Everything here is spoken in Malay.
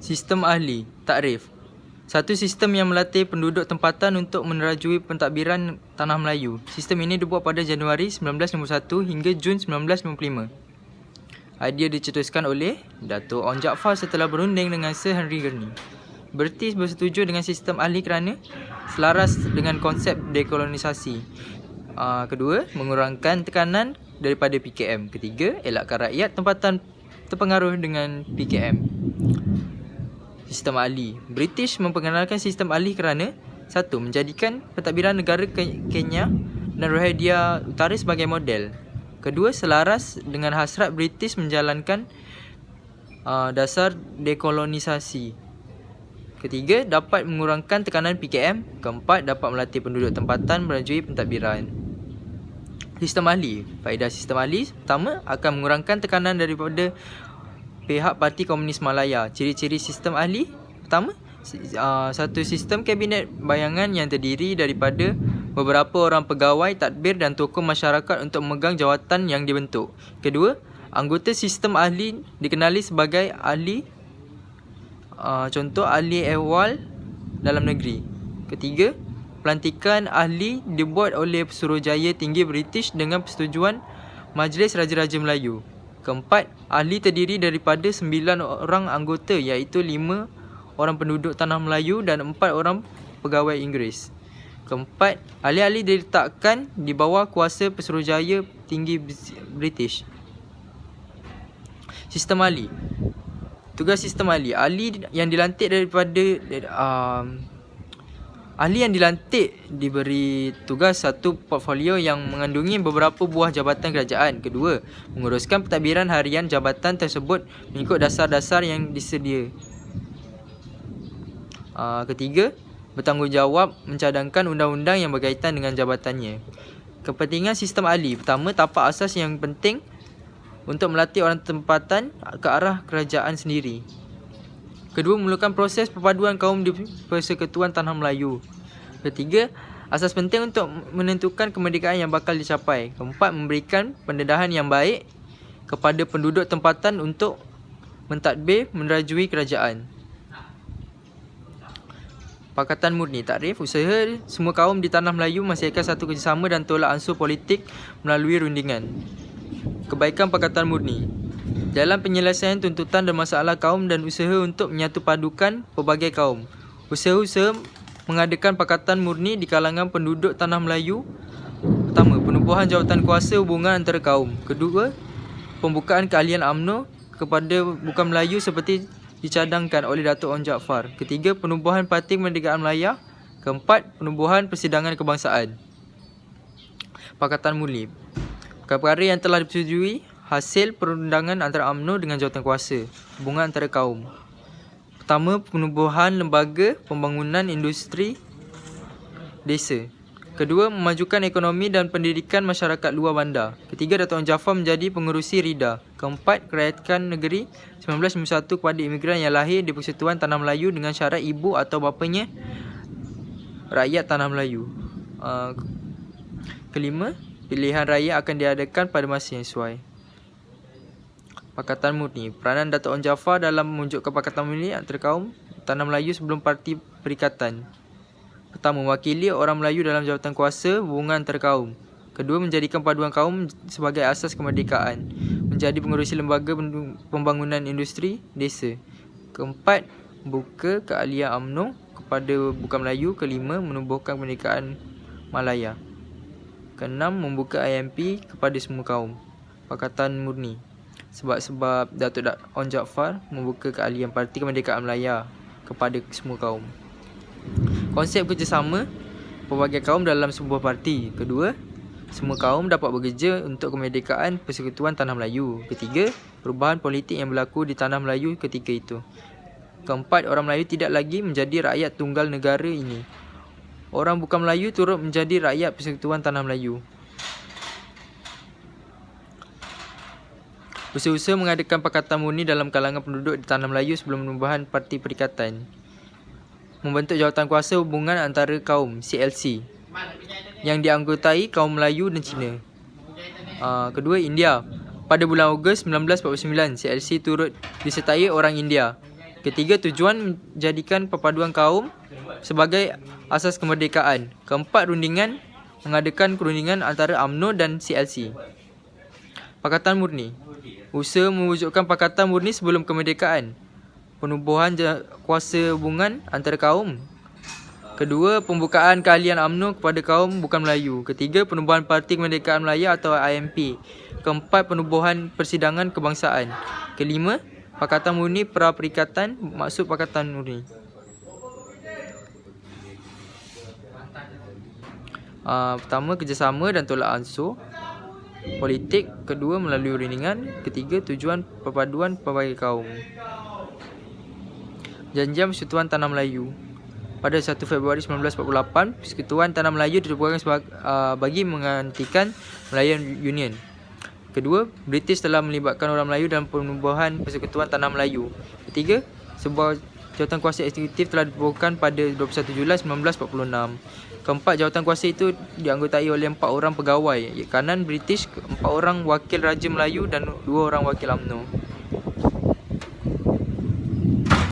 Sistem ahli, takrif. Satu sistem yang melatih penduduk tempatan untuk menerajui pentadbiran Tanah Melayu. Sistem ini dibuat pada Januari 1951 hingga Jun 1955. Idea dicetuskan oleh Dato' Onn Jaafar setelah berunding dengan Sir Henry Gurney. British bersetuju dengan sistem ahli kerana selaras dengan konsep dekolonisasi. Kedua, mengurangkan tekanan daripada PKM. Ketiga, elakkan rakyat tempatan terpengaruh dengan PKM. Sistem ahli. British memperkenalkan sistem ahli kerana satu, menjadikan pentadbiran negara Kenya dan Rohingya Utara sebagai model. Kedua, selaras dengan hasrat British menjalankan dasar dekolonisasi. Ketiga, dapat mengurangkan tekanan PKM. Keempat, dapat melatih penduduk tempatan merajui pentadbiran. Sistem ahli. Faedah sistem ahli pertama, akan mengurangkan tekanan daripada pihak Parti Komunis Malaya. Ciri-ciri sistem ahli pertama, satu sistem kabinet bayangan yang terdiri daripada beberapa orang pegawai tadbir dan tokoh masyarakat untuk memegang jawatan yang dibentuk. Kedua, anggota sistem ahli dikenali sebagai ahli, contoh ahli ehwal dalam negeri. Ketiga, pelantikan ahli dibuat oleh Pesuruhjaya Tinggi British dengan persetujuan Majlis Raja-Raja Melayu. Keempat, ahli terdiri daripada 9 orang anggota iaitu 5 orang penduduk Tanah Melayu dan 4 orang pegawai Inggeris. Keempat, ahli-ahli diletakkan di bawah kuasa Pesuruhjaya Tinggi British. Sistem ahli. Tugas sistem ahli. Ahli yang dilantik diberi tugas satu portfolio yang mengandungi beberapa buah jabatan kerajaan. Kedua, menguruskan pentadbiran harian jabatan tersebut mengikut dasar-dasar yang disedia. Ketiga, bertanggungjawab mencadangkan undang-undang yang berkaitan dengan jabatannya. Kepentingan sistem ahli. Pertama, tapak asas yang penting untuk melatih orang tempatan ke arah kerajaan sendiri. Kedua, memerlukan proses perpaduan kaum di Persekutuan Tanah Melayu. Ketiga, asas penting untuk menentukan kemerdekaan yang bakal dicapai. Keempat, memberikan pendedahan yang baik kepada penduduk tempatan untuk mentadbir menerajui kerajaan. Pakatan Murni. Takrif. Usaha semua kaum di Tanah Melayu menghasilkan satu kerjasama dan tolak ansur politik melalui rundingan. Kebaikan Pakatan Murni. Dalam penyelesaian tuntutan dan masalah kaum dan usaha untuk menyatupadukan pelbagai kaum. Usaha-usaha mengadakan Pakatan Murni di kalangan penduduk Tanah Melayu. Pertama, penubuhan jawatan kuasa hubungan antara kaum. Kedua, pembukaan keahlian UMNO kepada bukan Melayu seperti dicadangkan oleh Dato' Onn Jaafar. Ketiga, penubuhan Parti Kemerdekaan Malaya. Keempat, penubuhan persidangan kebangsaan. Pakatan Murni. Perkara yang telah disetujui hasil perundangan antara UMNO dengan jawatan kuasa hubungan antara kaum. Pertama, penubuhan lembaga pembangunan industri desa. Kedua, memajukan ekonomi dan pendidikan masyarakat luar bandar. Ketiga, Dato' Onn Jaafar menjadi pengerusi RIDA. Keempat, kerayakan negeri 1991 kepada imigran yang lahir di Persekutuan Tanah Melayu dengan syarat ibu atau bapanya rakyat Tanah Melayu. Kelima, pilihan raya akan diadakan pada masa yang sesuai. Pakatan Murni. Peranan Dato' Onn Jaafar dalam mewujudkan Pakatan Murni antara kaum Tanah Melayu sebelum Parti Perikatan. Pertama, mewakili orang Melayu dalam jawatan kuasa hubungan antara kaum. Kedua, menjadikan paduan kaum sebagai asas kemerdekaan. Menjadi pengerusi lembaga pembangunan industri desa. Keempat, buka keahlian UMNO kepada bukan Melayu. Kelima, menubuhkan kemerdekaan Malaya. Keenam, membuka IMP kepada semua kaum. Pakatan Murni. Sebab Dato' Onn Jaafar membuka keahlian Parti Kemerdekaan Malaya kepada semua kaum. Konsep kerjasama pelbagai kaum dalam sebuah parti. Kedua, semua kaum dapat bekerja untuk kemerdekaan Persekutuan Tanah Melayu. Ketiga, perubahan politik yang berlaku di Tanah Melayu ketika itu. Keempat, orang Melayu tidak lagi menjadi rakyat tunggal negara ini. Orang bukan Melayu turut menjadi rakyat Persekutuan Tanah Melayu. Usaha-usaha mengadakan Pakatan Murni dalam kalangan penduduk di Tanah Melayu sebelum penubuhan Parti Perikatan. Membentuk jawatan kuasa hubungan antara kaum CLC yang dianggotai kaum Melayu dan Cina. Kedua, India. Pada bulan Ogos 1949, CLC turut disertai orang India. Ketiga, tujuan menjadikan perpaduan kaum sebagai asas kemerdekaan. Keempat, rundingan mengadakan perundingan antara UMNO dan CLC. Pakatan Murni. Usaha mewujudkan Pakatan Murni sebelum kemerdekaan. Penubuhan kuasa hubungan antara kaum. Kedua, pembukaan keahlian UMNO kepada kaum bukan Melayu. Ketiga, penubuhan Parti Kemerdekaan Melayu atau IMP. Keempat, penubuhan persidangan kebangsaan. Kelima, Pakatan Murni pra-perikatan. Maksud Pakatan Murni. Pertama, kerjasama dan tolak ansur politik. Kedua, melalui rundingan. Ketiga, tujuan perpaduan pelbagai kaum. Janjian Persekutuan Tanah Melayu. Pada 1 Februari 1948, Persekutuan Tanah Melayu dibubarkan bagi menggantikan Malayan Union. Kedua, British telah melibatkan orang Melayu dalam penubuhan Persekutuan Tanah Melayu. Ketiga, sebuah jawatan kuasa eksekutif telah dibubarkan pada 21 Julai 1946. Keempat, jawatan kuasa itu dianggotai oleh 4 orang pegawai, kanan British, 4 orang wakil Raja Melayu dan 2 orang wakil UMNO.